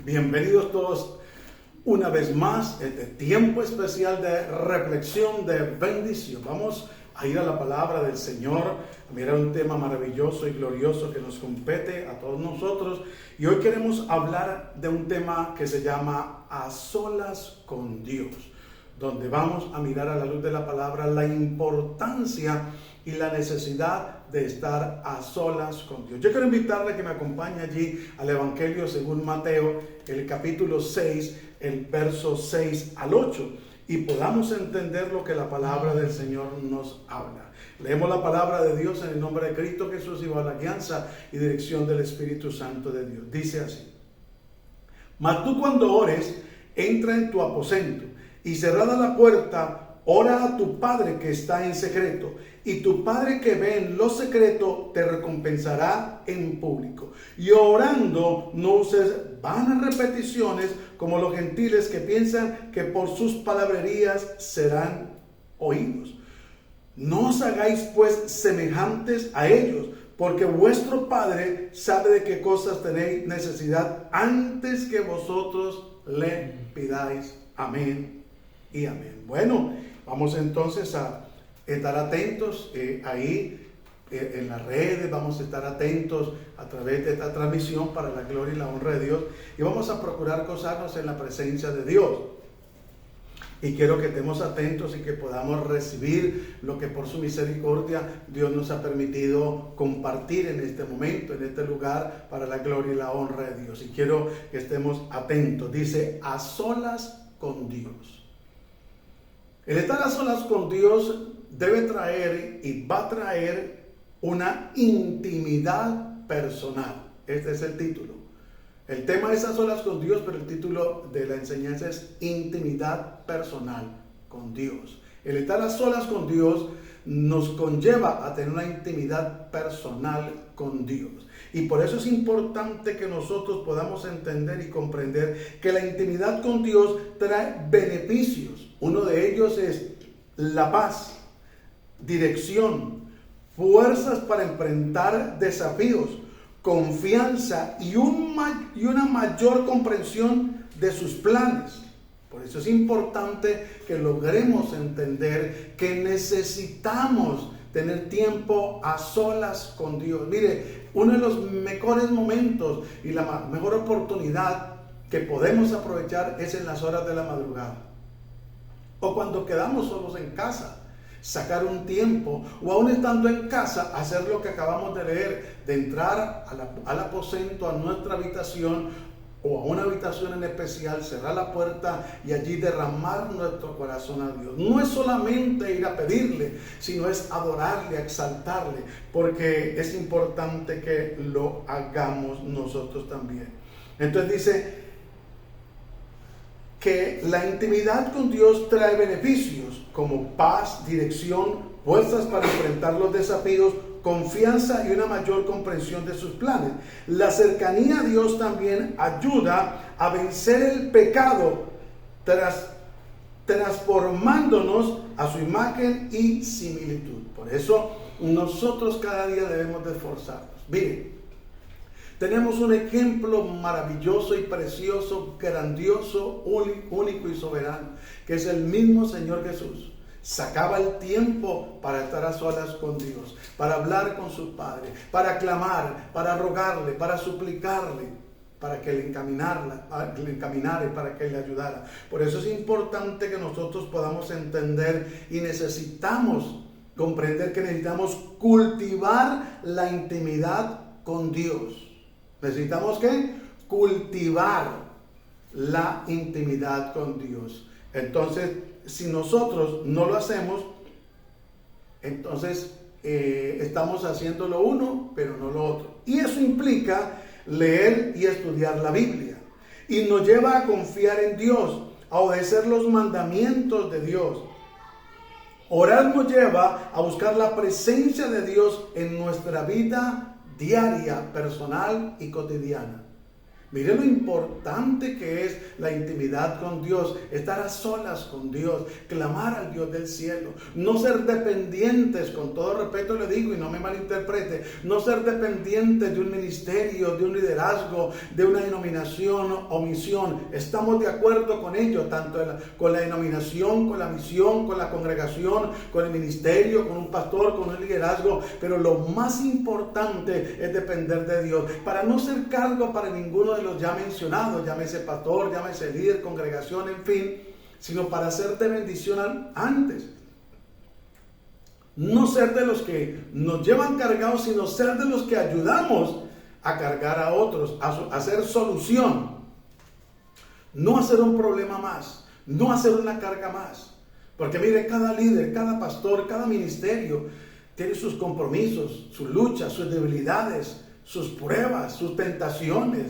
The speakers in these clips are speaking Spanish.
Bienvenidos todos una vez más, este tiempo especial de reflexión, de bendición. Vamos a ir a la palabra del Señor, a mirar un tema maravilloso y glorioso que nos compete a todos nosotros. Y hoy queremos hablar de un tema que se llama A Solas con Dios, donde vamos a mirar a la luz de la palabra la importancia y la necesidad de estar a solas con Dios. Yo quiero invitarle a que me acompañe allí al Evangelio según Mateo, el capítulo 6, el verso 6 al 8, y podamos entender lo que la palabra del Señor nos habla. Leemos la palabra de Dios en el nombre de Cristo Jesús y bajo la guianza y dirección del Espíritu Santo de Dios. Dice así: Mas tú cuando ores, entra en tu aposento y cerrada la puerta, ora a tu Padre que está en secreto, y tu Padre que ve en lo secreto te recompensará en público. Y orando no uses vanas repeticiones como los gentiles que piensan que por sus palabrerías serán oídos. No os hagáis pues semejantes a ellos, porque vuestro Padre sabe de qué cosas tenéis necesidad antes que vosotros le pidáis. Amén y amén. Bueno, vamos entonces a estar atentos ahí en las redes, vamos a estar atentos a través de esta transmisión para la gloria y la honra de Dios, y vamos a procurar gozarnos en la presencia de Dios. Y quiero que estemos atentos y que podamos recibir lo que por su misericordia Dios nos ha permitido compartir en este momento, en este lugar, para la gloria y la honra de Dios. Y quiero que estemos atentos. Dice, a solas con Dios. El estar a solas con Dios debe traer y va a traer una intimidad personal. Este es el título. El tema es a solas con Dios, pero el título de la enseñanza es intimidad personal con Dios. El estar a solas con Dios nos conlleva a tener una intimidad personal con Dios. Y por eso es importante que nosotros podamos entender y comprender que la intimidad con Dios trae beneficios. Uno de ellos es la paz, dirección, fuerzas para enfrentar desafíos, confianza y una mayor comprensión de sus planes. Por eso es importante que logremos entender que necesitamos tener tiempo a solas con Dios. Mire, uno de los mejores momentos y la mejor oportunidad que podemos aprovechar es en las horas de la madrugada, o cuando quedamos solos en casa. Sacar un tiempo, o aún estando en casa, hacer lo que acabamos de leer, de entrar al aposento, a nuestra habitación, o a una habitación en especial, cerrar la puerta y allí derramar nuestro corazón a Dios. No es solamente ir a pedirle, sino es adorarle, exaltarle, porque es importante que lo hagamos nosotros también. Entonces dice que la intimidad con Dios trae beneficios como paz, dirección, fuerzas para enfrentar los desafíos, confianza y una mayor comprensión de sus planes. La cercanía a Dios también ayuda a vencer el pecado, transformándonos a su imagen y similitud. Por eso nosotros cada día debemos de esforzarnos. Miren, tenemos un ejemplo maravilloso y precioso, grandioso, único y soberano, que es el mismo Señor Jesús. Sacaba el tiempo para estar a solas con Dios, para hablar con su Padre, para clamar, para rogarle, para suplicarle, para que le encaminara, para que le ayudara. Por eso es importante que nosotros podamos entender y necesitamos comprender que necesitamos cultivar la intimidad con Dios. ¿Necesitamos qué? Cultivar la intimidad con Dios. Entonces, si nosotros no lo hacemos, entonces estamos haciendo lo uno, pero no lo otro. Y eso implica leer y estudiar la Biblia. Y nos lleva a confiar en Dios, a obedecer los mandamientos de Dios. Orar nos lleva a buscar la presencia de Dios en nuestra vida diaria, personal y cotidiana. Mire lo importante que es la intimidad con Dios, estar a solas con Dios, clamar al Dios del cielo, no ser dependientes, con todo respeto le digo y no me malinterprete, no ser dependientes de un ministerio, de un liderazgo, de una denominación o misión. Estamos de acuerdo con ello, tanto con la denominación, con la misión, con la congregación, con el ministerio, con un pastor, con un liderazgo, pero lo más importante es depender de Dios, para no ser cargo para ninguno de los ya mencionados, llámese pastor, llámese líder, congregación, en fin, sino para ser de bendición antes. No ser de los que nos llevan cargados, sino ser de los que ayudamos a cargar a otros, a hacer solución. No hacer un problema más, no hacer una carga más. Porque mire, cada líder, cada pastor, cada ministerio tiene sus compromisos, sus luchas, sus debilidades, sus pruebas, sus tentaciones.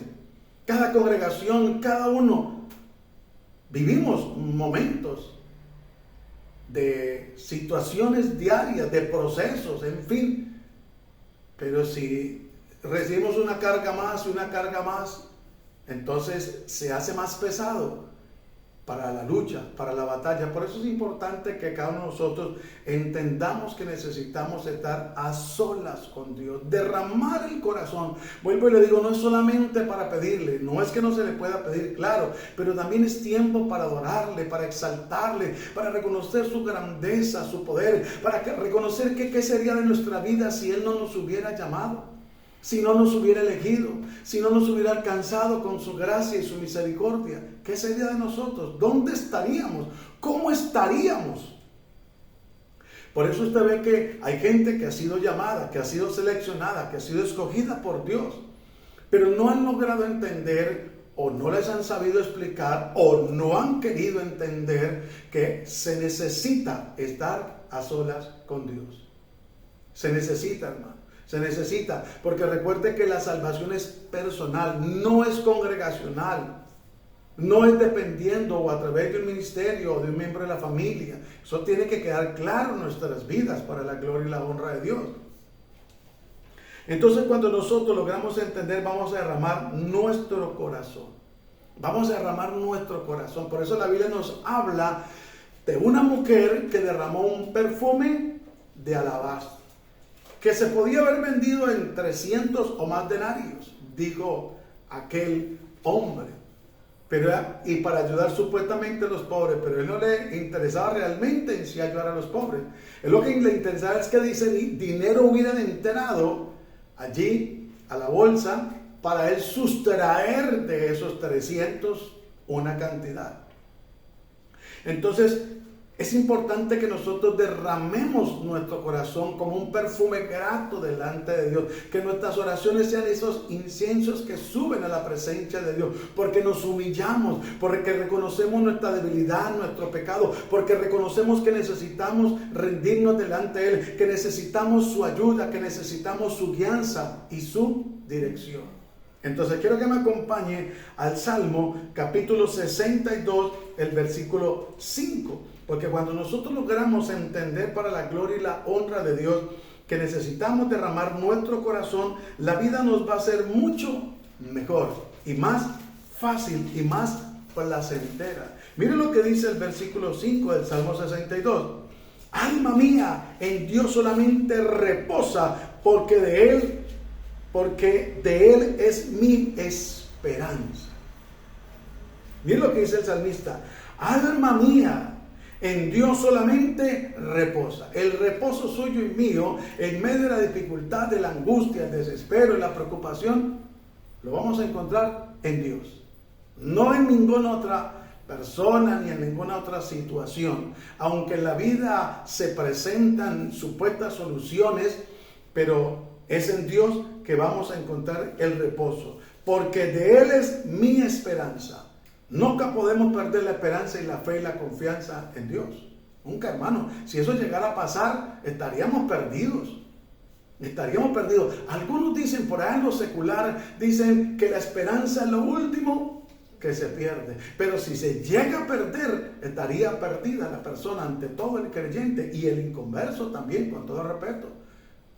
Cada congregación, cada uno, vivimos momentos de situaciones diarias, de procesos, en fin. Pero si recibimos una carga más y una carga más, entonces se hace más pesado para la lucha, para la batalla. Por eso es importante que cada uno de nosotros entendamos que necesitamos estar a solas con Dios, derramar el corazón. Vuelvo y le digo, no es solamente para pedirle, no es que no se le pueda pedir, claro, pero también es tiempo para adorarle, para exaltarle, para reconocer su grandeza, su poder, para reconocer que qué sería de nuestra vida si Él no nos hubiera llamado, si no nos hubiera elegido, si no nos hubiera alcanzado con su gracia y su misericordia. ¿Qué sería de nosotros? ¿Dónde estaríamos? ¿Cómo estaríamos? Por eso usted ve que hay gente que ha sido llamada, que ha sido seleccionada, que ha sido escogida por Dios, pero no han logrado entender, o no les han sabido explicar, o no han querido entender que se necesita estar a solas con Dios. Se necesita, hermano. Se necesita, porque recuerde que la salvación es personal, no es congregacional, no es dependiendo o a través de un ministerio o de un miembro de la familia. Eso tiene que quedar claro en nuestras vidas para la gloria y la honra de Dios. Entonces, cuando nosotros logramos entender, vamos a derramar nuestro corazón. Vamos a derramar nuestro corazón. Por eso la Biblia nos habla de una mujer que derramó un perfume de alabastro, que se podía haber vendido en 300 o más denarios, dijo aquel hombre, y para ayudar supuestamente a los pobres, pero él no le interesaba realmente en sí ayudar a los pobres. Él lo que le interesaba es que dice dinero hubieran entrado allí a la bolsa para él sustraer de esos 300 una cantidad. Entonces, es importante que nosotros derramemos nuestro corazón como un perfume grato delante de Dios. Que nuestras oraciones sean esos inciensos que suben a la presencia de Dios. Porque nos humillamos, porque reconocemos nuestra debilidad, nuestro pecado. Porque reconocemos que necesitamos rendirnos delante de Él. Que necesitamos su ayuda, que necesitamos su guianza y su dirección. Entonces quiero que me acompañe al Salmo capítulo 62, el versículo 5. Porque cuando nosotros logramos entender para la gloria y la honra de Dios que necesitamos derramar nuestro corazón, la vida nos va a ser mucho mejor y más fácil y más placentera. Miren lo que dice el versículo 5 del Salmo 62. Alma mía, en Dios solamente reposa, porque de Él es mi esperanza. Miren lo que dice el salmista. Alma mía, en Dios solamente reposa. El reposo suyo y mío, en medio de la dificultad, de la angustia, el desespero y la preocupación, lo vamos a encontrar en Dios. No en ninguna otra persona ni en ninguna otra situación. Aunque en la vida se presentan supuestas soluciones, pero es en Dios que vamos a encontrar el reposo. Porque de Él es mi esperanza. Nunca podemos perder la esperanza y la fe y la confianza en Dios. Nunca, hermano. Si eso llegara a pasar, estaríamos perdidos. Estaríamos perdidos. Algunos dicen, por ahí en lo secular, dicen que la esperanza es lo último que se pierde. Pero si se llega a perder, estaría perdida la persona, ante todo el creyente y el inconverso también, con todo respeto.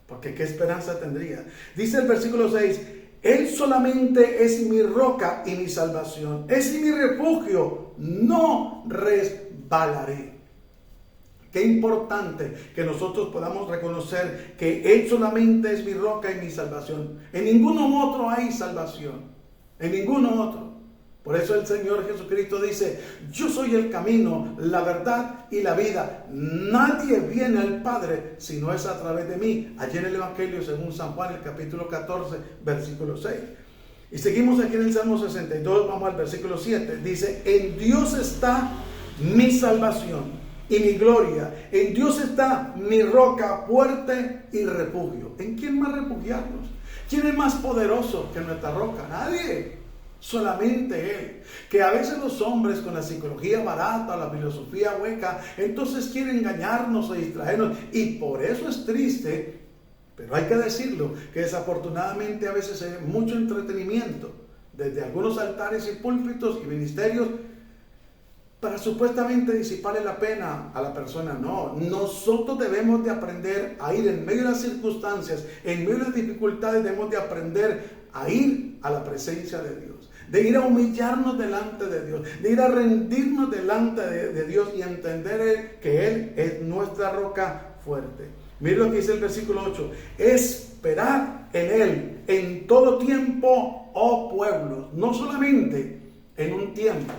Porque ¿qué esperanza tendría? Dice el versículo 6, Él solamente es mi roca y mi salvación. Es mi refugio, no resbalaré. Qué importante que nosotros podamos reconocer que Él solamente es mi roca y mi salvación. En ninguno otro hay salvación. En ninguno otro. Por eso el Señor Jesucristo dice: yo soy el camino, la verdad y la vida. Nadie viene al Padre si no es a través de mí. Allí en el Evangelio según San Juan, el capítulo 14, versículo 6. Y seguimos aquí en el Salmo 62, vamos al versículo 7. Dice: en Dios está mi salvación y mi gloria. En Dios está mi roca fuerte y refugio. ¿En quién más refugiarnos? ¿Quién es más poderoso que nuestra roca? Nadie. Solamente Él. Que a veces los hombres con la psicología barata, la filosofía hueca, entonces quieren engañarnos o distraernos, y por eso es triste, pero hay que decirlo, que desafortunadamente a veces hay mucho entretenimiento desde algunos altares y púlpitos y ministerios para supuestamente disiparle la pena a la persona. No, nosotros debemos de aprender a ir en medio de las circunstancias, en medio de las dificultades, debemos de aprender a ir a la presencia de Dios, de ir a humillarnos delante de Dios, de ir a rendirnos delante de Dios y entender que Él es nuestra roca fuerte. Mire lo que dice el versículo 8: esperad en Él en todo tiempo, oh pueblos. No solamente en un tiempo.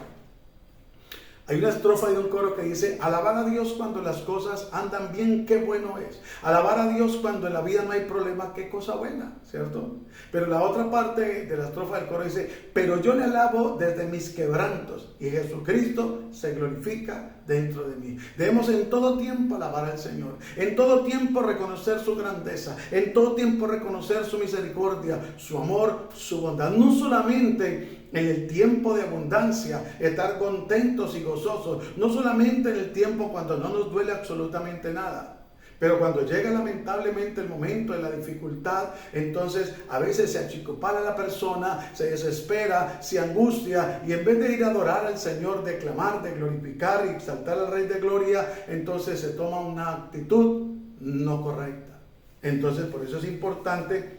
Hay una estrofa de un coro que dice: alabar a Dios cuando las cosas andan bien, qué bueno es. Alabar a Dios cuando en la vida no hay problema, qué cosa buena, ¿cierto? Pero la otra parte de la estrofa del coro dice: pero yo le alabo desde mis quebrantos, y Jesucristo se glorifica dentro de mí. Debemos en todo tiempo alabar al Señor, en todo tiempo reconocer su grandeza, en todo tiempo reconocer su misericordia, su amor, su bondad. No solamente en el tiempo de abundancia, estar contentos y gozosos, no solamente en el tiempo cuando no nos duele absolutamente nada, pero cuando llega lamentablemente el momento de la dificultad, entonces a veces se achicopala la persona, se desespera, se angustia, y en vez de ir a adorar al Señor, de clamar, de glorificar y exaltar al Rey de Gloria, entonces se toma una actitud no correcta. Entonces por eso es importante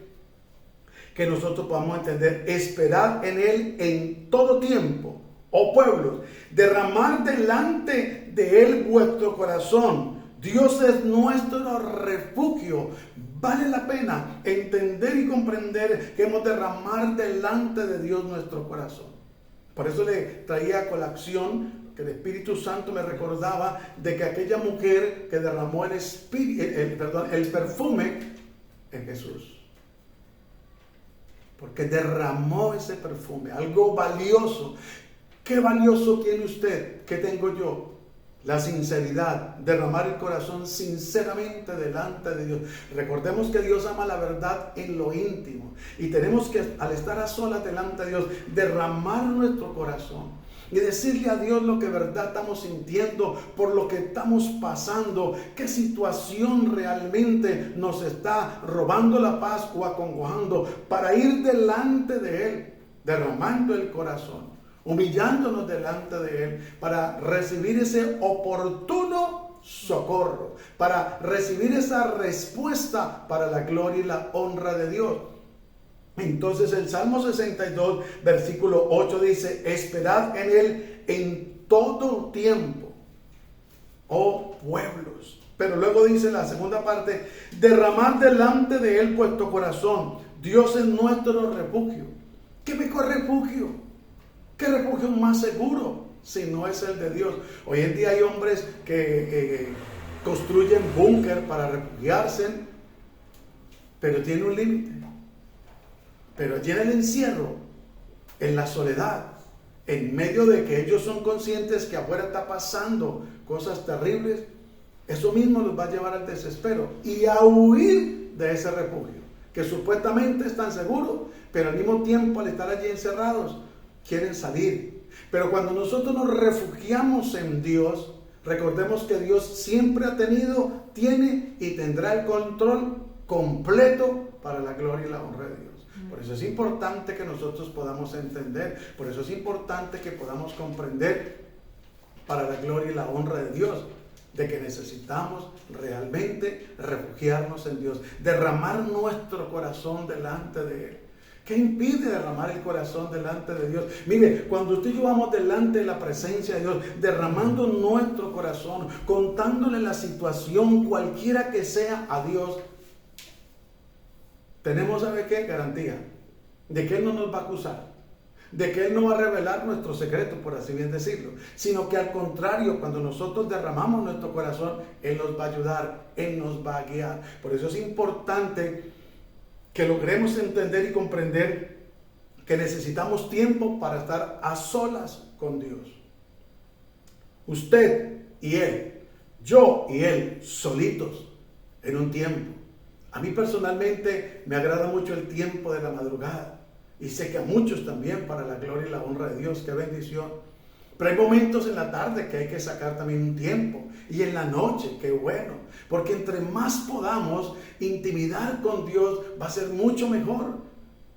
que nosotros podamos entender: esperad en Él en todo tiempo, oh pueblos, derramad delante de Él vuestro corazón. Dios es nuestro refugio. Vale la pena entender y comprender que hemos de derramar delante de Dios nuestro corazón. Por eso le traía a colación que el Espíritu Santo me recordaba de que aquella mujer que derramó el perfume en Jesús. Porque derramó ese perfume, algo valioso. ¿Qué valioso tiene usted? ¿Qué tengo yo? La sinceridad, derramar el corazón sinceramente delante de Dios. Recordemos que Dios ama la verdad en lo íntimo, y tenemos que, al estar a solas delante de Dios, derramar nuestro corazón y decirle a Dios lo que de verdad estamos sintiendo, por lo que estamos pasando, qué situación realmente nos está robando la paz o acongojando, para ir delante de Él, derramando el corazón, humillándonos delante de Él, para recibir ese oportuno socorro, para recibir esa respuesta para la gloria y la honra de Dios. Entonces el Salmo 62, versículo 8 dice: esperad en Él en todo tiempo, oh pueblos. Pero luego dice la segunda parte: derramad delante de Él vuestro corazón. Dios es nuestro refugio. ¿Qué mejor refugio? ¿Qué refugio más seguro si no es el de Dios? Hoy en día hay hombres que construyen búnker para refugiarse, pero tiene un límite. Pero allí en el encierro, en la soledad, en medio de que ellos son conscientes que afuera está pasando cosas terribles, eso mismo los va a llevar al desespero y a huir de ese refugio, que supuestamente están seguros, pero al mismo tiempo, al estar allí encerrados, quieren salir. Pero cuando nosotros nos refugiamos en Dios, recordemos que Dios siempre ha tenido, tiene y tendrá el control completo para la gloria y la honra de Dios. Por eso es importante que nosotros podamos entender, por eso es importante que podamos comprender, para la gloria y la honra de Dios, de que necesitamos realmente refugiarnos en Dios, derramar nuestro corazón delante de Él. ¿Qué impide derramar el corazón delante de Dios? Mire, cuando usted y yo vamos delante de la presencia de Dios, derramando nuestro corazón, contándole la situación, cualquiera que sea, a Dios, tenemos, ¿sabe qué? Garantía de que Él no nos va a acusar, de que Él no va a revelar nuestro secreto, por así bien decirlo, sino que al contrario, cuando nosotros derramamos nuestro corazón, Él nos va a ayudar, Él nos va a guiar. Por eso es importante que logremos entender y comprender que necesitamos tiempo para estar a solas con Dios. Usted y Él, yo y Él, solitos, en un tiempo. A mí personalmente me agrada mucho el tiempo de la madrugada, y sé que a muchos también, para la gloria y la honra de Dios. ¡Qué bendición! Pero hay momentos en la tarde que hay que sacar también un tiempo, y en la noche, qué bueno, porque entre más podamos intimidar con Dios, va a ser mucho mejor.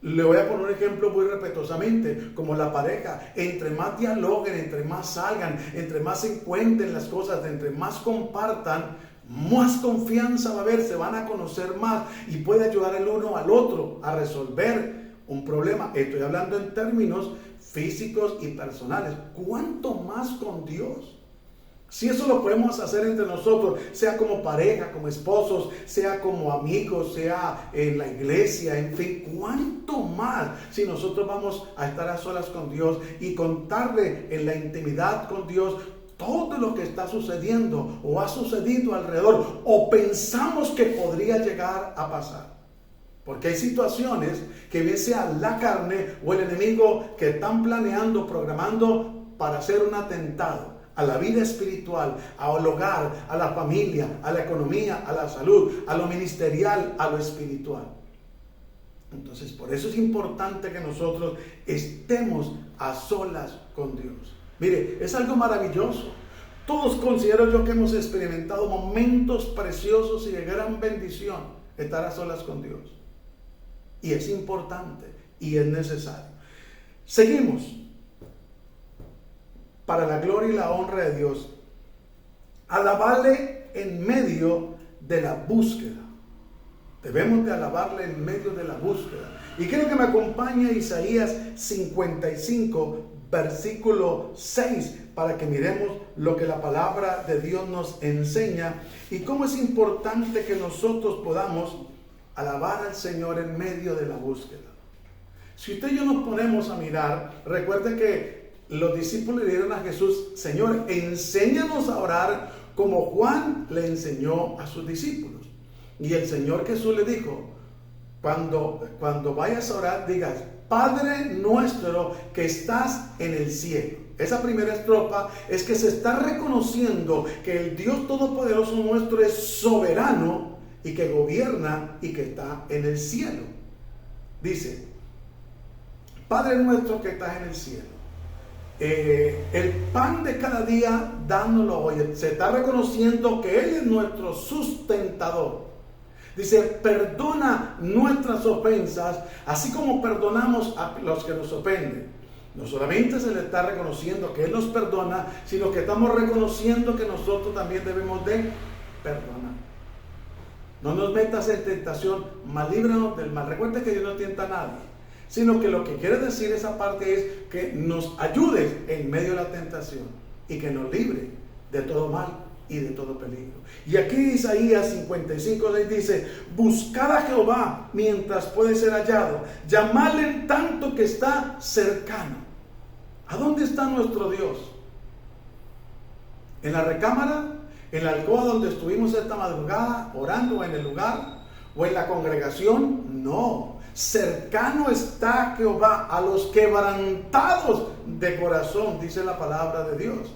Le voy a poner un ejemplo muy respetuosamente, como la pareja. Entre más dialoguen, entre más salgan, entre más se encuentren las cosas, entre más compartan, más confianza va a haber, se van a conocer más y puede ayudar el uno al otro a resolver un problema. Estoy hablando en términos físicos y personales. ¿Cuánto más con Dios? Si eso lo podemos hacer entre nosotros, sea como pareja, como esposos, sea como amigos, sea en la iglesia, en fin, ¿cuánto más si nosotros vamos a estar a solas con Dios y contarle en la intimidad con Dios todo lo que está sucediendo o ha sucedido alrededor o pensamos que podría llegar a pasar? Porque hay situaciones que bien sea la carne o el enemigo que están planeando, programando para hacer un atentado a la vida espiritual, al hogar, a la familia, a la economía, a la salud, a lo ministerial, a lo espiritual. Entonces, por eso es importante que nosotros estemos a solas con Dios. Mire, es algo maravilloso. Todos considero yo que hemos experimentado momentos preciosos y de gran bendición estar a solas con Dios. Y es importante y es necesario. Seguimos. Para la gloria y la honra de Dios, alabarle en medio de la búsqueda. Debemos de alabarle en medio de la búsqueda. Y quiero que me acompañe a Isaías 55, versículo 6, para que miremos lo que la palabra de Dios nos enseña y cómo es importante que nosotros podamos alabar al Señor en medio de la búsqueda. Si usted y yo nos ponemos a mirar, recuerde que los discípulos le dijeron a Jesús: Señor, enséñanos a orar como Juan le enseñó a sus discípulos. Y el Señor Jesús le dijo: cuando vayas a orar, digas: Padre nuestro que estás en el cielo. Esa primera estrofa es que se está reconociendo que el Dios Todopoderoso nuestro es soberano y que gobierna y que está en el cielo. Dice: Padre nuestro que estás en el cielo, el pan de cada día dándolo hoy. Se está reconociendo que Él es nuestro sustentador. Dice: perdona nuestras ofensas, así como perdonamos a los que nos ofenden. No solamente se le está reconociendo que Él nos perdona, sino que estamos reconociendo que nosotros también debemos de perdonar. No nos metas en tentación, mas líbranos del mal. Recuerda que Dios no tienta a nadie, sino que lo que quiere decir esa parte es que nos ayudes en medio de la tentación y que nos libre de todo mal y de todo peligro. Y aquí Isaías 55:6 dice: buscad a Jehová mientras puede ser hallado, llamadle en tanto que está cercano. ¿A dónde está nuestro Dios? ¿En la recámara? ¿En la alcoba donde estuvimos esta madrugada orando, en el lugar? ¿O en la congregación? No. Cercano está Jehová a los quebrantados de corazón, dice la palabra de Dios.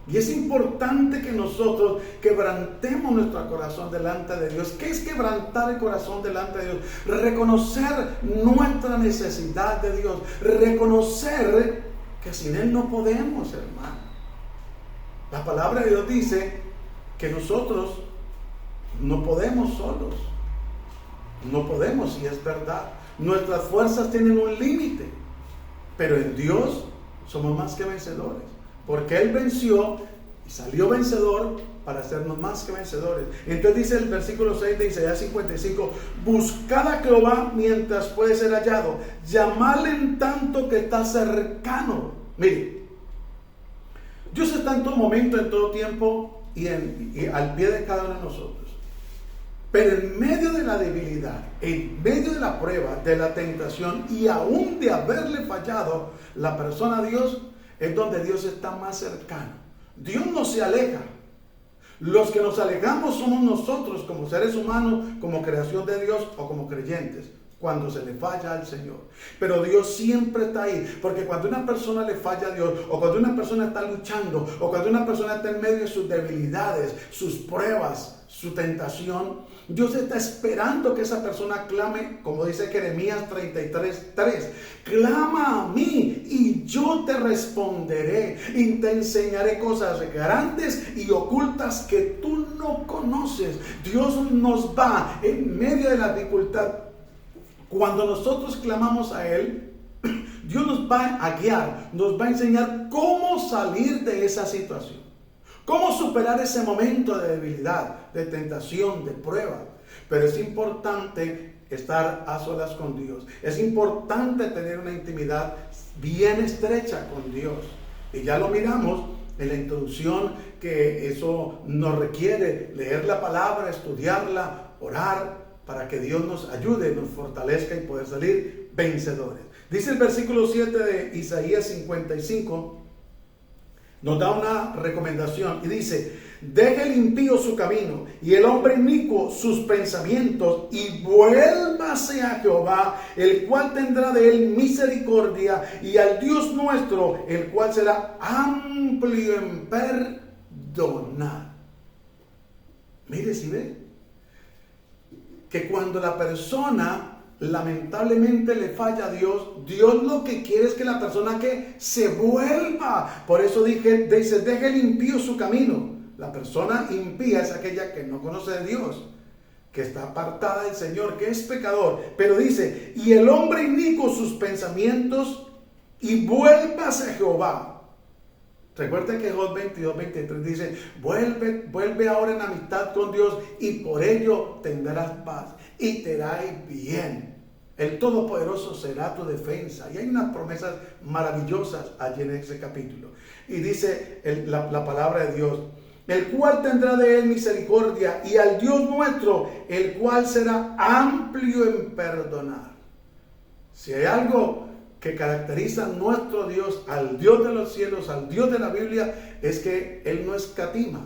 Y es importante que nosotros quebrantemos nuestro corazón delante de Dios. ¿Qué es quebrantar el corazón delante de Dios? Reconocer nuestra necesidad de Dios. Reconocer que sin Él no podemos, hermano. La palabra de Dios dice que nosotros no podemos solos. No podemos, y es verdad. Nuestras fuerzas tienen un límite, pero en Dios somos más que vencedores, porque Él venció Y salió vencedor para hacernos más que vencedores. Entonces dice el versículo 6 de Isaías 55, buscad a Jehová mientras puede ser hallado, llamadle en tanto que está cercano. Mire, Dios está en todo momento, en todo tiempo y al pie de cada uno de nosotros. Pero en medio de la debilidad, en medio de la prueba, de la tentación y aún de haberle fallado la persona a Dios, es donde Dios está más cercano. Dios no se aleja. Los que nos alejamos somos nosotros como seres humanos, como creación de Dios o como creyentes, cuando se le falla al Señor. Pero Dios siempre está ahí, porque cuando una persona le falla a Dios, o cuando una persona está luchando, o cuando una persona está en medio de sus debilidades, sus pruebas, su tentación, Dios está esperando que esa persona clame, como dice Jeremías 33:3, clama a mí y yo te responderé y te enseñaré cosas grandes y ocultas que tú no conoces. Dios nos va en medio de la dificultad. Cuando nosotros clamamos a Él, Dios nos va a guiar, nos va a enseñar cómo salir de esa situación. ¿Cómo superar ese momento de debilidad, de tentación, de prueba? Pero es importante estar a solas con Dios. Es importante tener una intimidad bien estrecha con Dios. Y ya lo miramos en la introducción, que eso nos requiere leer la palabra, estudiarla, orar, para que Dios nos ayude, nos fortalezca y poder salir vencedores. Dice el versículo 7 de Isaías 55, nos da una recomendación y dice, deje el impío su camino y el hombre inicuo sus pensamientos y vuélvase a Jehová, el cual tendrá de él misericordia, y al Dios nuestro, el cual será amplio en perdonar. Mire si ve que cuando la persona lamentablemente le falla a Dios, Dios lo que quiere es que la persona que se vuelva. Por eso dice, deje el impío su camino. La persona impía es aquella que no conoce de Dios, que está apartada del Señor, que es pecador. Pero dice, y el hombre inicuo sus pensamientos y vuélvase a Jehová. Recuerden que Job 22:23 dice, vuelve ahora en amistad con Dios y por ello tendrás paz y te irá bien. El Todopoderoso será tu defensa. Y hay unas promesas maravillosas allí en ese capítulo. Y dice la palabra de Dios, el cual tendrá de él misericordia, y al Dios nuestro, el cual será amplio en perdonar. Si hay algo que caracteriza a nuestro Dios, al Dios de los cielos, al Dios de la Biblia, es que Él no escatima.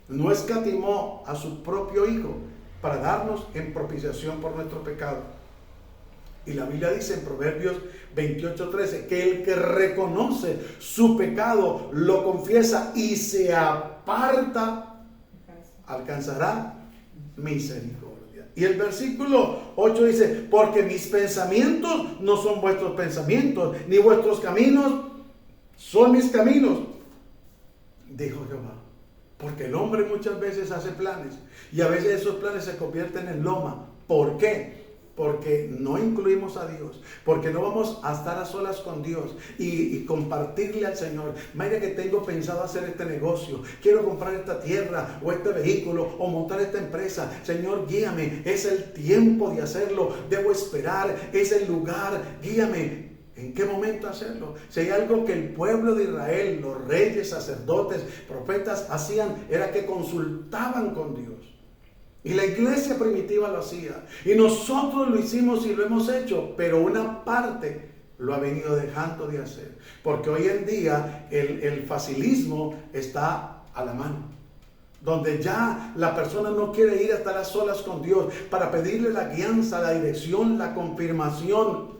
No escatimó a su propio Hijo para darnos en propiciación por nuestro pecado. Y la Biblia dice en Proverbios 28:13 que el que reconoce su pecado, lo confiesa y se aparta, alcanzará misericordia. Y el versículo 8 dice, porque mis pensamientos no son vuestros pensamientos, ni vuestros caminos son mis caminos, dijo Jehová. Porque el hombre muchas veces hace planes y a veces esos planes se convierten en loma. ¿Por qué? Porque no incluimos a Dios, porque no vamos a estar a solas con Dios y compartirle al Señor. Mira que tengo pensado hacer este negocio, quiero comprar esta tierra o este vehículo o montar esta empresa. Señor, guíame, es el tiempo de hacerlo, debo esperar, es el lugar, guíame. ¿En qué momento hacerlo? Si hay algo que el pueblo de Israel, los reyes, sacerdotes, profetas hacían, era que consultaban con Dios. Y la iglesia primitiva lo hacía. Y nosotros lo hicimos y lo hemos hecho. Pero una parte lo ha venido dejando de hacer. Porque hoy en día el facilismo está a la mano. Donde ya la persona no quiere ir a estar a solas con Dios para pedirle la guianza, la dirección, la confirmación.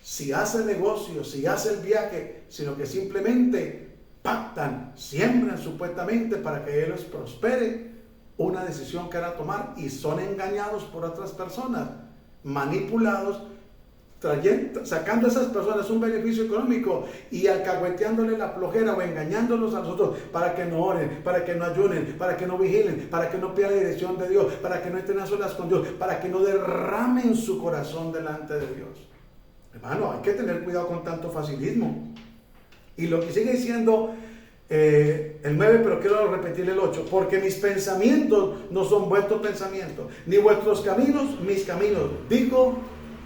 Si hace negocio, si hace el viaje, sino que simplemente pactan, siembran supuestamente para que Él los prospere. Una decisión que van a tomar y son engañados por otras personas, manipulados, sacando a esas personas un beneficio económico y alcahueteándole la flojera o engañándolos a nosotros para que no oren, para que no ayunen, para que no vigilen, para que no pidan la dirección de Dios, para que no estén a solas con Dios, para que no derramen su corazón delante de Dios. Hermano, hay que tener cuidado con tanto facilismo. Y lo que sigue diciendo el 9, pero quiero repetir el 8. Porque mis pensamientos no son vuestros pensamientos, ni vuestros caminos mis caminos, dijo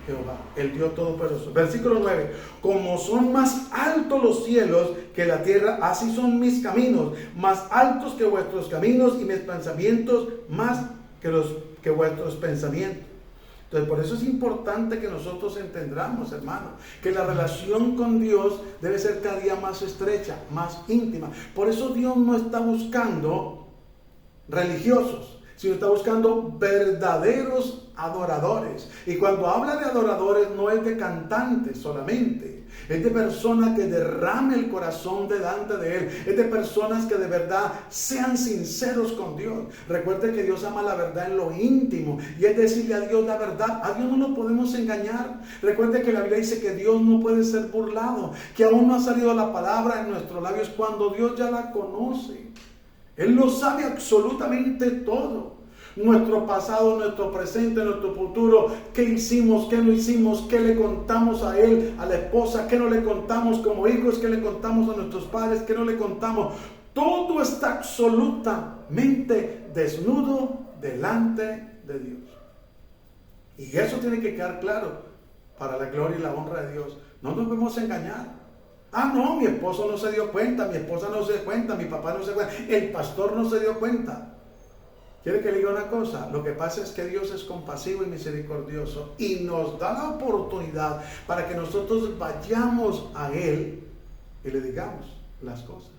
Jehová, el Dios Todopoderoso. Versículo 9. Como son más altos los cielos que la tierra, así son mis caminos, más altos que vuestros caminos, y mis pensamientos más que vuestros pensamientos. Entonces, por eso es importante que nosotros entendamos, hermano, que la relación con Dios debe ser cada día más estrecha, más íntima. Por eso Dios no está buscando religiosos, sino está buscando verdaderos adoradores. Y cuando habla de adoradores, no es de cantantes solamente. Es de personas que derramen el corazón delante de Él. Es de personas que de verdad sean sinceros con Dios. Recuerde que Dios ama la verdad en lo íntimo. Y es decirle a Dios la verdad. A Dios no lo podemos engañar. Recuerde que la Biblia dice que Dios no puede ser burlado. Que aún no ha salido la palabra en nuestros labios cuando Dios ya la conoce. Él lo sabe absolutamente todo. Nuestro pasado, nuestro presente, nuestro futuro, qué hicimos, qué no hicimos, qué le contamos a él, a la esposa, qué no le contamos como hijos, qué le contamos a nuestros padres, qué no le contamos. Todo está absolutamente desnudo delante de Dios. Y eso tiene que quedar claro para la gloria y la honra de Dios. No nos podemos engañar. Ah, no, mi esposo no se dio cuenta, mi esposa no se dio cuenta, mi papá no se dio cuenta, el pastor no se dio cuenta. ¿Quiere que le diga una cosa? Lo que pasa es que Dios es compasivo y misericordioso y nos da la oportunidad para que nosotros vayamos a Él y le digamos las cosas.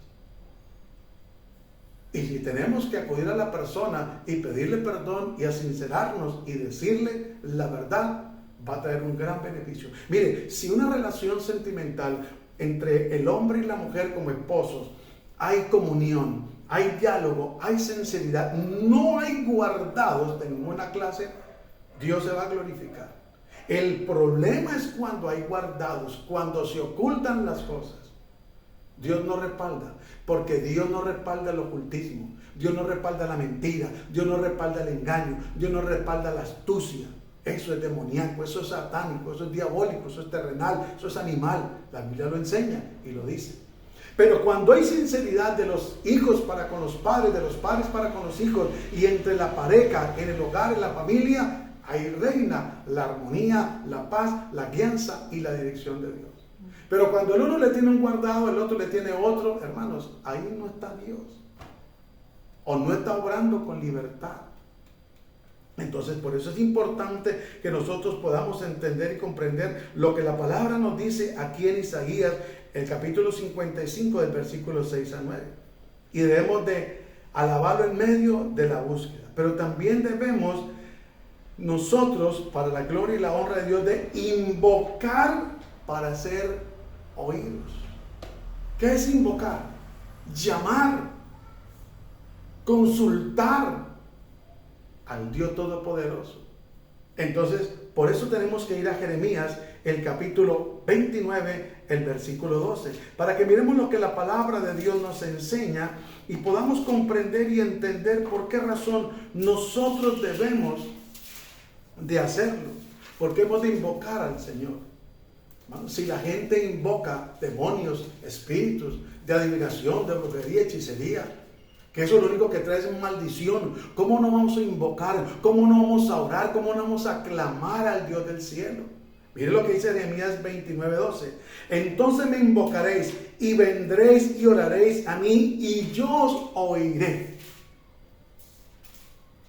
Y si tenemos que acudir a la persona y pedirle perdón y a sincerarnos y decirle la verdad, va a traer un gran beneficio. Mire, si una relación sentimental entre el hombre y la mujer como esposos, hay comunión, hay diálogo, hay sinceridad, no hay guardados de ninguna clase, Dios se va a glorificar. El problema es cuando hay guardados, cuando se ocultan las cosas. Dios no respalda, porque Dios no respalda el ocultismo, Dios no respalda la mentira, Dios no respalda el engaño, Dios no respalda la astucia. Eso es demoníaco, eso es satánico, eso es diabólico, eso es terrenal, eso es animal. La Biblia lo enseña y lo dice. Pero cuando hay sinceridad de los hijos para con los padres, de los padres para con los hijos, y entre la pareja, en el hogar, en la familia, ahí reina la armonía, la paz, la guianza y la dirección de Dios. Pero cuando el uno le tiene un guardado, el otro le tiene otro, hermanos, ahí no está Dios. O no está obrando con libertad. Entonces, por eso es importante que nosotros podamos entender y comprender lo que la palabra nos dice aquí en Isaías, el capítulo 55, del versículo 6 a 9. Y debemos de alabarlo en medio de la búsqueda. Pero también debemos nosotros, para la gloria y la honra de Dios, de invocar para ser oídos. ¿Qué es invocar? Llamar, consultar al Dios Todopoderoso. Entonces, por eso tenemos que ir a Jeremías, el capítulo 29, el versículo 12, para que miremos lo que la palabra de Dios nos enseña y podamos comprender y entender por qué razón nosotros debemos de hacerlo, porque hemos de invocar al Señor. Si la gente invoca demonios, espíritus de adivinación, de brujería, hechicería, que eso lo único que trae es maldición, ¿cómo no vamos a invocar? ¿Cómo no vamos a orar? ¿Cómo no vamos a clamar al Dios del cielo? Mire lo que dice Jeremías 29:12. Entonces me invocaréis y vendréis y oraréis a mí y yo os oiré.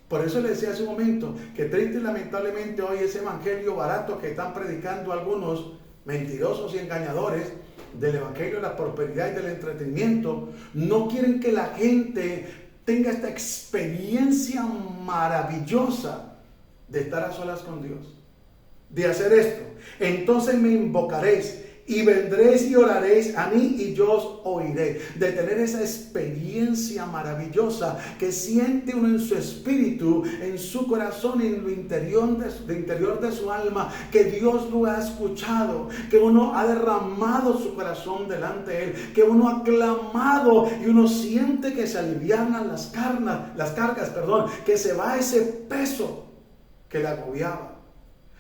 Por eso le decía hace un momento que triste y lamentablemente hoy ese evangelio barato que están predicando algunos mentirosos y engañadores del evangelio de la prosperidad y del entretenimiento, no quieren que la gente tenga esta experiencia maravillosa de estar a solas con Dios, de hacer esto. Entonces me invocaréis y vendréis y oraréis a mí y yo os oiré. De tener esa experiencia maravillosa que siente uno en su espíritu, en su corazón, en lo interior de su alma, que Dios lo ha escuchado, que uno ha derramado su corazón delante de Él, que uno ha clamado y uno siente que se alivianan las cargas, que se va ese peso que le agobiaba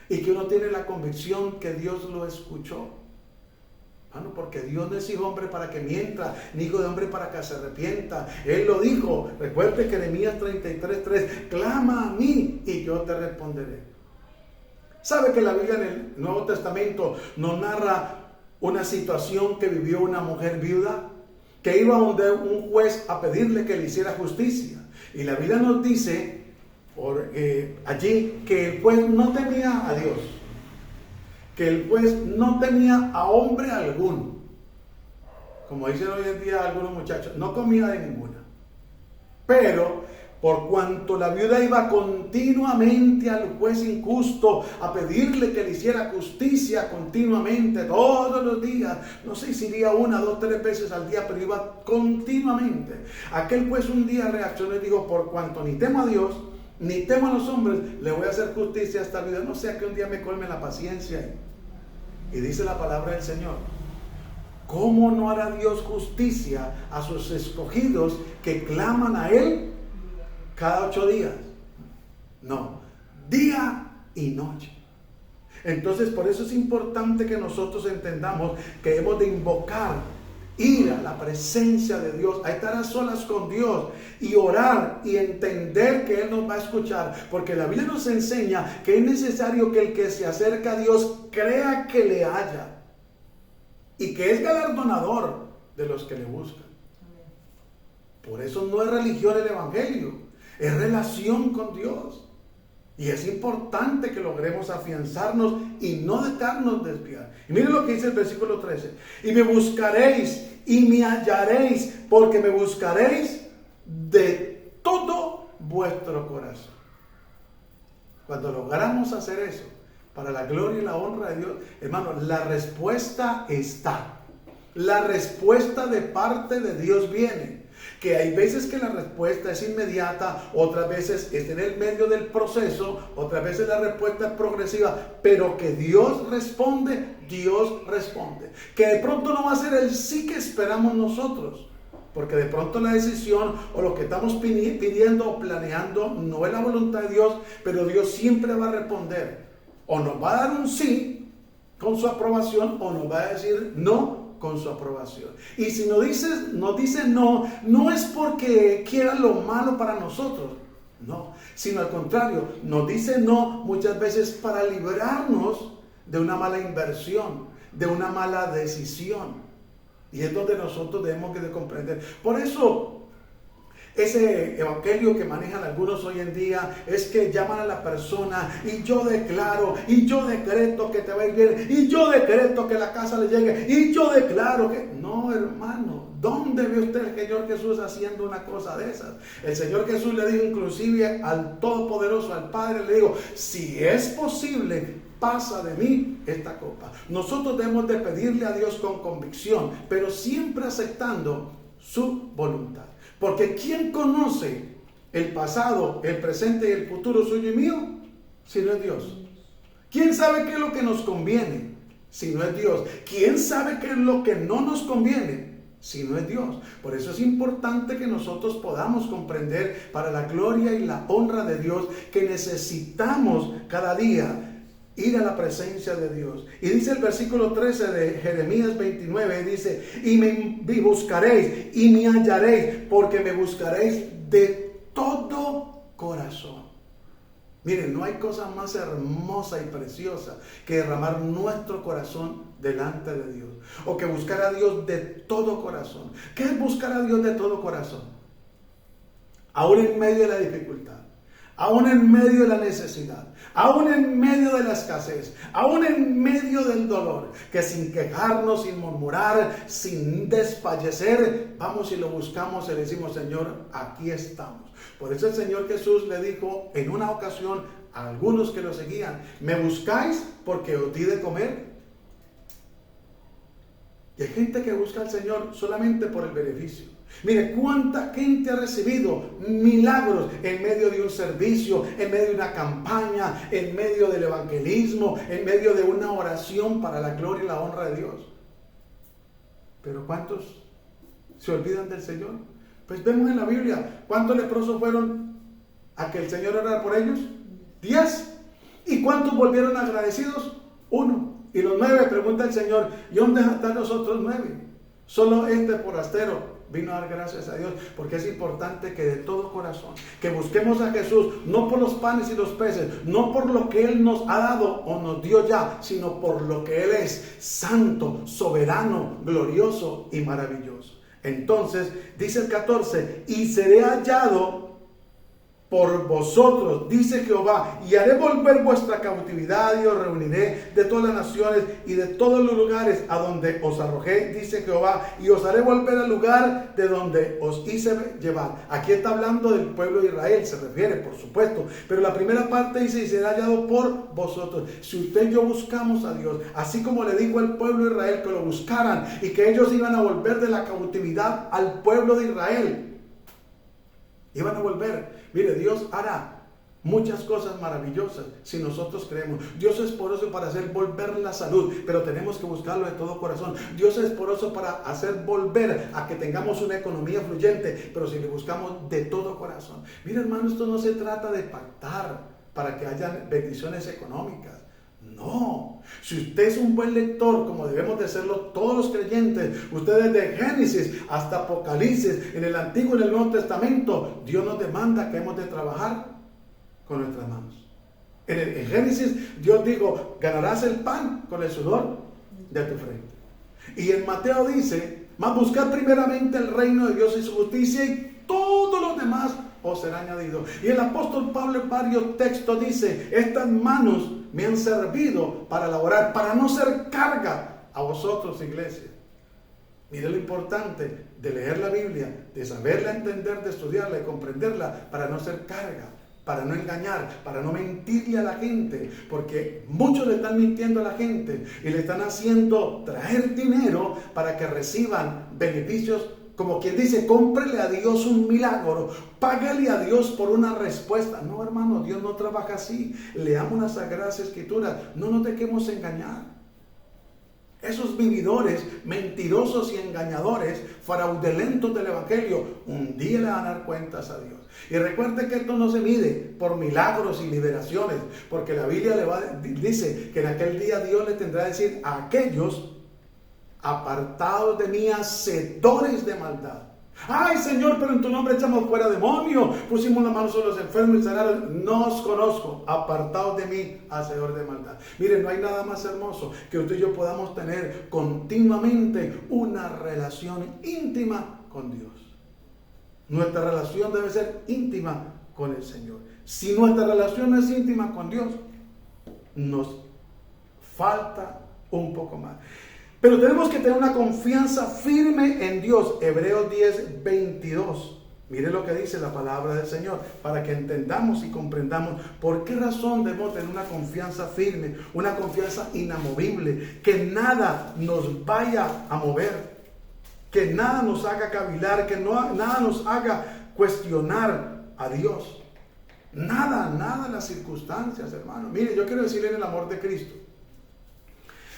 y que uno tiene la convicción que Dios lo escuchó. Bueno, porque Dios no es hijo de hombre para que mienta, ni hijo de hombre para que se arrepienta. Él lo dijo. Recuerde que Jeremías 33:3, clama a mí y yo te responderé. ¿Sabe que la Biblia en el Nuevo Testamento nos narra una situación que vivió una mujer viuda? Que iba donde un juez a pedirle que le hiciera justicia. Y la Biblia nos dice allí que el juez no temía a Dios. Que el juez no tenía a hombre alguno. Como dicen hoy en día algunos muchachos, no comía de ninguna. Pero por cuanto la viuda iba continuamente al juez injusto a pedirle que le hiciera justicia continuamente, todos los días, no sé si iría 1, 2, 3 veces al día, pero iba continuamente. Aquel juez un día reaccionó y dijo, por cuanto ni temo a Dios, ni temo a los hombres, le voy a hacer justicia a esta vida, no sea que un día me colme la paciencia. Y dice la palabra del Señor, ¿cómo no hará Dios justicia a sus escogidos que claman a Él cada 8 días? No, día y noche. Entonces por eso es importante que nosotros entendamos que hemos de invocar, ir a la presencia de Dios, a estar a solas con Dios y orar y entender que Él nos va a escuchar, porque la Biblia nos enseña que es necesario que el que se acerca a Dios crea que le halla y que es galardonador de los que le buscan. Por eso no es religión el evangelio, es relación con Dios. Y es importante que logremos afianzarnos y no dejarnos desviar. Y miren lo que dice el versículo 13. Y me buscaréis y me hallaréis, porque me buscaréis de todo vuestro corazón. Cuando logramos hacer eso, para la gloria y la honra de Dios, hermano, la respuesta está. La respuesta de parte de Dios viene. Que hay veces que la respuesta es inmediata, otras veces es en el medio del proceso, otras veces la respuesta es progresiva, pero que Dios responde. Que de pronto no va a ser el sí que esperamos nosotros, porque de pronto la decisión o lo que estamos pidiendo o planeando no es la voluntad de Dios, pero Dios siempre va a responder. O nos va a dar un sí con su aprobación o nos va a decir no con su aprobación. Y si nos dice no, no es porque quiera lo malo para nosotros, no, sino al contrario, nos dice no muchas veces para librarnos de una mala inversión, de una mala decisión. Y es donde nosotros debemos de comprender. Por eso, ese evangelio que manejan algunos hoy en día es que llaman a la persona y yo declaro, y yo decreto que te va a ir bien, y yo decreto que la casa le llegue, y yo declaro que... No, hermano, ¿dónde ve usted el Señor Jesús haciendo una cosa de esas? El Señor Jesús le dijo inclusive al Todopoderoso, al Padre, le dijo, si es posible, pasa de mí esta copa. Nosotros debemos de pedirle a Dios con convicción, pero siempre aceptando su voluntad. Porque ¿quién conoce el pasado, el presente y el futuro suyo y mío? Si no es Dios. ¿Quién sabe qué es lo que nos conviene? Si no es Dios. ¿Quién sabe qué es lo que no nos conviene? Si no es Dios. Por eso es importante que nosotros podamos comprender para la gloria y la honra de Dios que necesitamos cada día ir a la presencia de Dios. Y dice el versículo 13 de Jeremías 29, dice, y me buscaréis y me hallaréis, porque me buscaréis de todo corazón. Miren, no hay cosa más hermosa y preciosa que derramar nuestro corazón delante de Dios, o que buscar a Dios de todo corazón. ¿Qué es buscar a Dios de todo corazón? Aún en medio de la dificultad, aún en medio de la necesidad, aún en medio de la escasez, aún en medio del dolor, que sin quejarnos, sin murmurar, sin desfallecer, vamos y lo buscamos y le decimos, Señor, aquí estamos. Por eso el Señor Jesús le dijo en una ocasión a algunos que lo seguían, ¿me buscáis porque os di de comer? Y hay gente que busca al Señor solamente por el beneficio. Mire, cuánta gente ha recibido milagros en medio de un servicio, en medio de una campaña, en medio del evangelismo, en medio de una oración para la gloria y la honra de Dios. Pero ¿cuántos se olvidan del Señor? Pues vemos en la Biblia, ¿cuántos leprosos fueron a que el Señor orara por ellos? 10. ¿Y cuántos volvieron agradecidos? 1. Y los 9, pregunta el Señor, ¿y dónde están los otros 9? Solo este forastero vino a dar gracias a Dios, porque es importante que de todo corazón, que busquemos a Jesús, no por los panes y los peces, no por lo que Él nos ha dado o nos dio ya, sino por lo que Él es, santo, soberano, glorioso y maravilloso. Entonces, dice el 14, y seré hallado por vosotros, dice Jehová, y haré volver vuestra cautividad y os reuniré de todas las naciones y de todos los lugares a donde os arrojé, dice Jehová, y os haré volver al lugar de donde os hice llevar. Aquí está hablando del pueblo de Israel, se refiere, por supuesto, pero la primera parte dice, y será hallado por vosotros. Si usted y yo buscamos a Dios, así como le dijo al pueblo de Israel que lo buscaran y que ellos iban a volver de la cautividad al pueblo de Israel, iban a volver. Mire, Dios hará muchas cosas maravillosas si nosotros creemos. Dios es poderoso para hacer volver la salud, pero tenemos que buscarlo de todo corazón. Dios es poderoso para hacer volver a que tengamos una economía fluyente, pero si le buscamos de todo corazón. Mire, hermano, esto no se trata de pactar para que haya bendiciones económicas. No, si usted es un buen lector, como debemos de serlo todos los creyentes, ustedes de Génesis hasta Apocalipsis, en el Antiguo y en el Nuevo Testamento, Dios nos demanda que hemos de trabajar con nuestras manos. En Génesis, Dios dijo, ganarás el pan con el sudor de tu frente. Y en Mateo dice, mas buscad primeramente el reino de Dios y su justicia, y todos los demás os será añadido. Y el apóstol Pablo en varios textos dice, estas manos me han servido para laborar, para no ser carga a vosotros, iglesia. Mire lo importante de leer la Biblia, de saberla entender, de estudiarla y comprenderla, para no ser carga, para no engañar, para no mentirle a la gente, porque muchos le están mintiendo a la gente y le están haciendo traer dinero para que reciban beneficios. Como quien dice, cómprele a Dios un milagro, págale a Dios por una respuesta. No, hermano, Dios no trabaja así. Leamos las Sagradas Escrituras, no nos dejemos engañar. Esos vividores, mentirosos y engañadores, fraudulentos del Evangelio, un día le van a dar cuentas a Dios. Y recuerde que esto no se mide por milagros y liberaciones, porque la Biblia dice que en aquel día Dios le tendrá que decir a aquellos apartados de mí, hacedores de maldad. Ay, Señor, pero en tu nombre echamos fuera demonios, pusimos las manos sobre los enfermos y sanaron. No os conozco, apartados de mí, hacedor de maldad. Miren, no hay nada más hermoso que usted y yo podamos tener continuamente una relación íntima con Dios. Nuestra relación debe ser íntima con el Señor. Si nuestra relación no es íntima con Dios, nos falta un poco más. Pero tenemos que tener una confianza firme en Dios. Hebreos 10, 22. Mire lo que dice la palabra del Señor, para que entendamos y comprendamos por qué razón debemos tener una confianza firme, una confianza inamovible, que nada nos vaya a mover, que nada nos haga cavilar, que nada nos haga cuestionar a Dios. Nada en las circunstancias, hermano. Mire, yo quiero decirle en el amor de Cristo.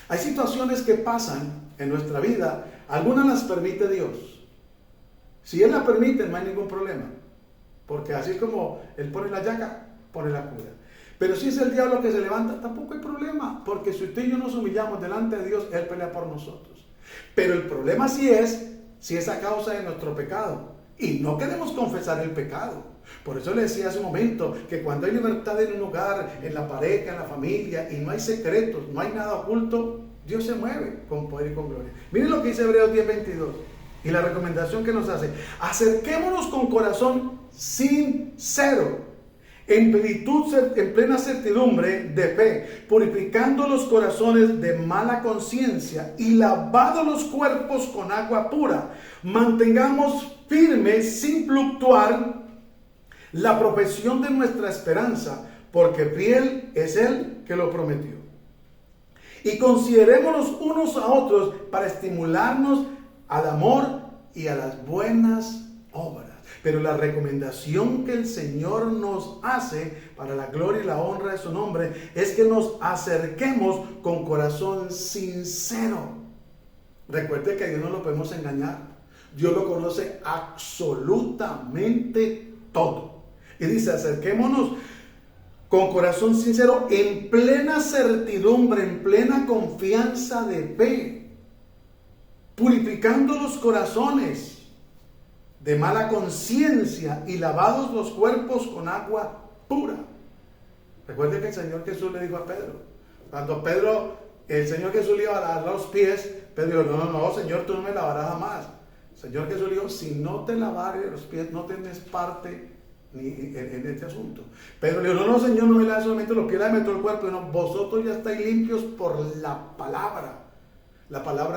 Hay situaciones que pasan en nuestra vida, algunas las permite Dios. Si Él las permite, no hay ningún problema, porque así como Él pone la llaga, pone la cura. Pero si es el diablo que se levanta, tampoco hay problema, porque si usted y yo nos humillamos delante de Dios, Él pelea por nosotros. Pero el problema si es a causa de nuestro pecado, y no queremos confesar el pecado. Por eso le decía hace un momento que cuando hay libertad en un hogar, en la pareja, en la familia, y no hay secretos, no hay nada oculto, Dios se mueve con poder y con gloria. Miren lo que dice Hebreos 10, 22 y la recomendación que nos hace: acerquémonos con corazón sincero, en plenitud, en plena certidumbre de fe, purificando los corazones de mala conciencia y lavados los cuerpos con agua pura. Mantengamos firmes sin fluctuar la profesión de nuestra esperanza, porque fiel es Él que lo prometió. Y considerémonos unos a otros para estimularnos al amor y a las buenas obras. Pero la recomendación que el Señor nos hace para la gloria y la honra de su nombre es que nos acerquemos con corazón sincero. Recuerde que a Dios no lo podemos engañar. Dios lo conoce absolutamente todo. Y dice: acerquémonos con corazón sincero, en plena certidumbre, en plena confianza de fe, purificando los corazones de mala conciencia y lavados los cuerpos con agua pura. Recuerde que el Señor Jesús le dijo a Pedro, cuando el Señor Jesús le iba a lavar los pies, Pedro dijo, no, Señor, tú no me lavarás jamás. El Señor Jesús le dijo, si no te lavaré los pies, no tienes parte en este asunto. Pedro le dijo, no, Señor, no me laves solamente los pies, lávame todo el cuerpo. No, vosotros ya estáis limpios por la palabra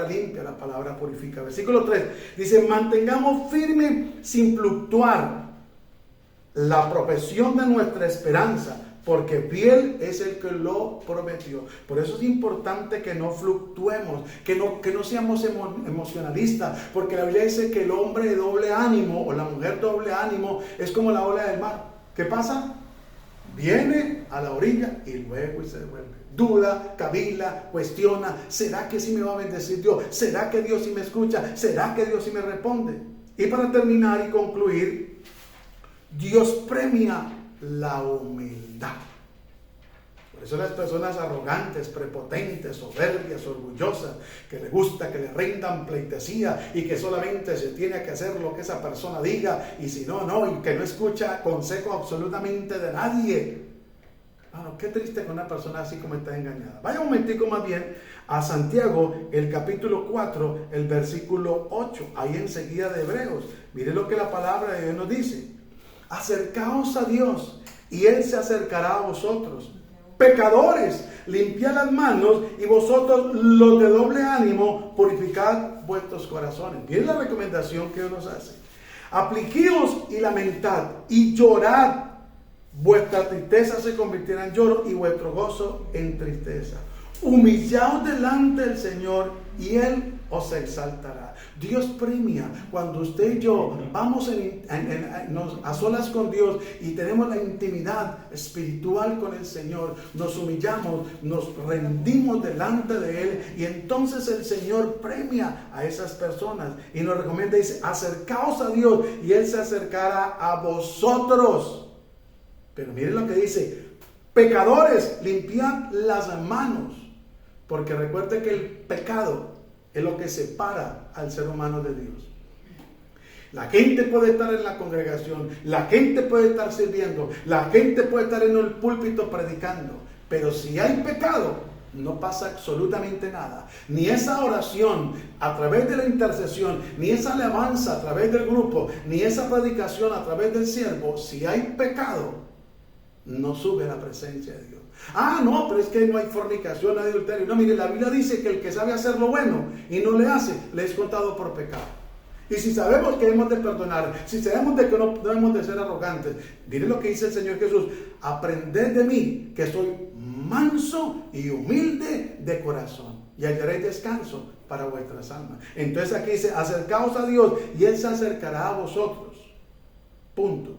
limpia, la palabra purifica. Versículo 3 dice, mantengamos firme sin fluctuar la profesión de nuestra esperanza, porque fiel es el que lo prometió. Por eso es importante que no fluctuemos, que no seamos emocionalistas, porque la Biblia dice que el hombre de doble ánimo o la mujer doble ánimo es como la ola del mar. ¿Qué pasa? Viene a la orilla y luego se devuelve. Duda, cavila, cuestiona, ¿será que sí me va a bendecir Dios? ¿Será que Dios sí me escucha? ¿Será que Dios sí me responde? Y para terminar y concluir, Dios premia la humildad. Por eso las personas arrogantes, prepotentes, soberbias, orgullosas, que le gusta que le rindan pleitesía y que solamente se tiene que hacer lo que esa persona diga, y si no, y que no escucha consejo absolutamente de nadie. Qué triste que una persona así como está engañada. Vaya un momentico más bien a Santiago, el capítulo 4, el versículo 8, ahí enseguida de Hebreos. Mire lo que la palabra de Dios nos dice. Acercaos a Dios y Él se acercará a vosotros. Pecadores, limpiad las manos, y vosotros los de doble ánimo, purificad vuestros corazones. Miren la recomendación que Dios nos hace. Apliquíos y lamentad y llorad. Vuestra tristeza se convirtiera en lloro y vuestro gozo en tristeza. Humillaos delante del Señor y Él os exaltará. Dios premia cuando usted y yo vamos a solas con Dios y tenemos la intimidad espiritual con el Señor. Nos humillamos, nos rendimos delante de Él, y entonces el Señor premia a esas personas y nos recomienda, dice, acercaos a Dios y Él se acercará a vosotros. Pero miren lo que dice, pecadores, limpiad las manos, porque recuerde que el pecado es lo que separa al ser humano de Dios. La gente puede estar en la congregación, la gente puede estar sirviendo, la gente puede estar en el púlpito predicando, pero si hay pecado, no pasa absolutamente nada. Ni esa oración a través de la intercesión, ni esa alabanza a través del grupo, ni esa predicación a través del siervo, si hay pecado, no sube a la presencia de Dios. No, pero es que no hay fornicación, no hay adulterio. No, mire, la Biblia dice que el que sabe hacer lo bueno y no le hace, le es contado por pecado. Y si sabemos que hemos de perdonar, si sabemos de que no hemos de ser arrogantes, mire lo que dice el Señor Jesús: aprended de mí, que soy manso y humilde de corazón, y hallaréis descanso para vuestras almas. Entonces aquí dice, acercaos a Dios y Él se acercará a vosotros. Punto.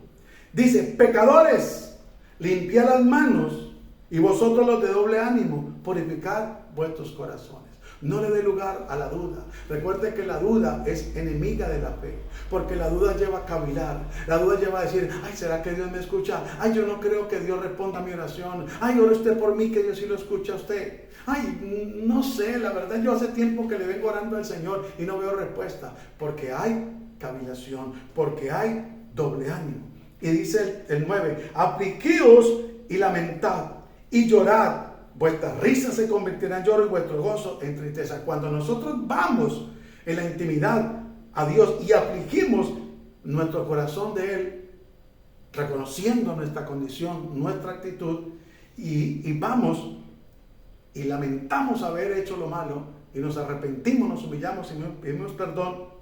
Dice, pecadores, limpiad las manos, y vosotros los de doble ánimo, purificad vuestros corazones. No le dé lugar a la duda. Recuerde que la duda es enemiga de la fe, porque la duda lleva a cavilar, la duda lleva a decir, ¿será que Dios me escucha? Yo no creo que Dios responda a mi oración. Ore usted por mí, que Dios sí lo escucha a usted. No sé, la verdad yo hace tiempo que le vengo orando al Señor y no veo respuesta, porque hay cavilación, porque hay doble ánimo. Y dice el 9, apliquíos y lamentad y llorad, vuestras risas se convertirán en lloro y vuestro gozo en tristeza. Cuando nosotros vamos en la intimidad a Dios y apliquemos nuestro corazón de Él, reconociendo nuestra condición, nuestra actitud, y vamos y lamentamos haber hecho lo malo, y nos arrepentimos, nos humillamos y pedimos perdón,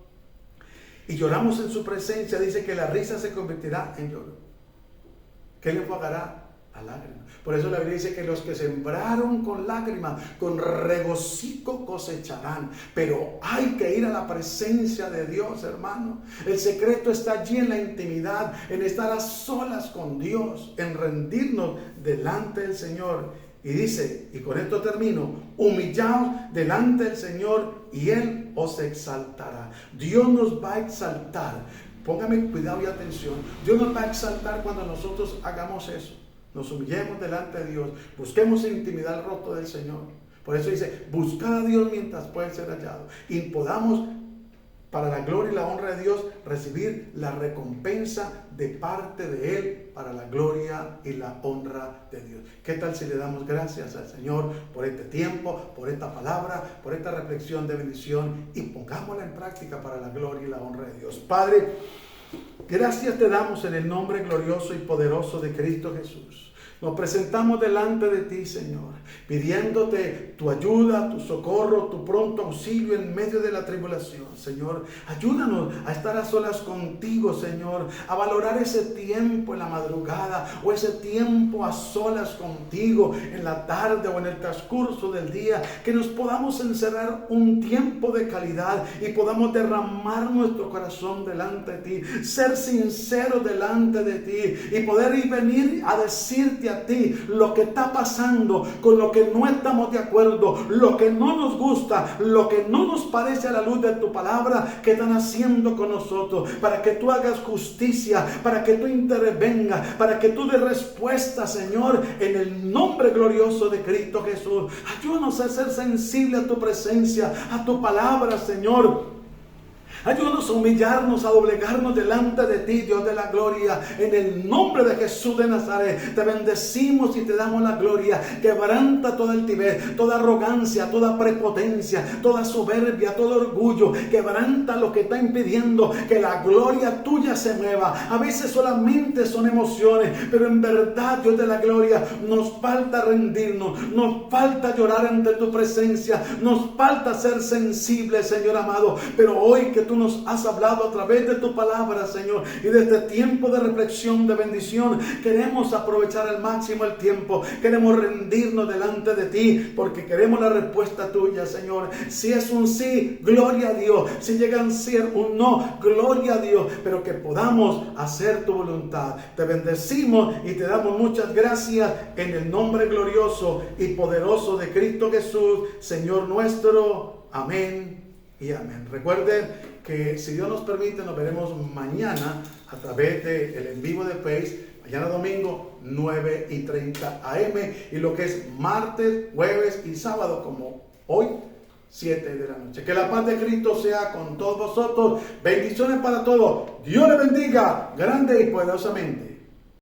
y lloramos en su presencia, dice que la risa se convertirá en lloro. ¿Qué le enjuagará? A lágrimas. Por eso la Biblia dice que los que sembraron con lágrimas, con regocijo cosecharán. Pero hay que ir a la presencia de Dios, hermano. El secreto está allí en la intimidad, en estar a solas con Dios, en rendirnos delante del Señor. Y dice, y con esto termino, humillaos delante del Señor y Él os exaltará. Dios nos va a exaltar. Póngame cuidado y atención. Dios nos va a exaltar cuando nosotros hagamos eso. nos humillemos delante de Dios, busquemos intimidad el rostro del Señor. Por eso dice, buscar a Dios mientras puede ser hallado. Y podamos, para la gloria y la honra de Dios, recibir la recompensa de parte de Él para la gloria y la honra de Dios. ¿Qué tal si le damos gracias al Señor por este tiempo, por esta palabra, por esta reflexión de bendición y pongámosla en práctica para la gloria y la honra de Dios? Padre, gracias te damos en el nombre glorioso y poderoso de Cristo Jesús. Nos presentamos delante de ti, Señor, pidiéndote tu ayuda, tu socorro, tu pronto auxilio en medio de la tribulación. Señor, ayúdanos a estar a solas contigo, Señor, a valorar ese tiempo en la madrugada o ese tiempo a solas contigo en la tarde o en el transcurso del día, que nos podamos encerrar un tiempo de calidad y podamos derramar nuestro corazón delante de ti, ser sinceros delante de ti y poder venir a decirte a ti lo que está pasando, con lo que no estamos de acuerdo, lo que no nos gusta, lo que no nos parece a la luz de tu palabra que están haciendo con nosotros, para que tú hagas justicia, para que tú intervengas, para que tú des respuesta, Señor, en el nombre glorioso de Cristo Jesús. Ayúdanos a ser sensibles a tu presencia, a tu palabra, Señor. Ayúdanos a humillarnos, a doblegarnos delante de ti, Dios de la gloria. En el nombre de Jesús de Nazaret, te bendecimos y te damos la gloria. Quebranta toda altivez, toda arrogancia, toda prepotencia, toda soberbia, todo orgullo. Quebranta lo que está impidiendo que la gloria tuya se mueva. A veces solamente son emociones, pero en verdad, Dios de la gloria, nos falta rendirnos, nos falta llorar ante tu presencia, nos falta ser sensibles, Señor amado. Pero hoy que tú nos has hablado a través de tu palabra, Señor, y de este tiempo de reflexión, de bendición, queremos aprovechar al máximo el tiempo, queremos rendirnos delante de ti, porque queremos la respuesta tuya, Señor. Si es un sí, gloria a Dios. Si llega a ser un no, gloria a Dios, pero que podamos hacer tu voluntad. Te bendecimos y te damos muchas gracias en el nombre glorioso y poderoso de Cristo Jesús, Señor nuestro. Amén y amén. Recuerden que si Dios nos permite, nos veremos mañana a través del en vivo de Face. Mañana domingo 9:30 AM y lo que es martes, jueves y sábado como hoy 7 de la noche. Que la paz de Cristo sea con todos vosotros. Bendiciones para todos. Dios les bendiga grande y poderosamente.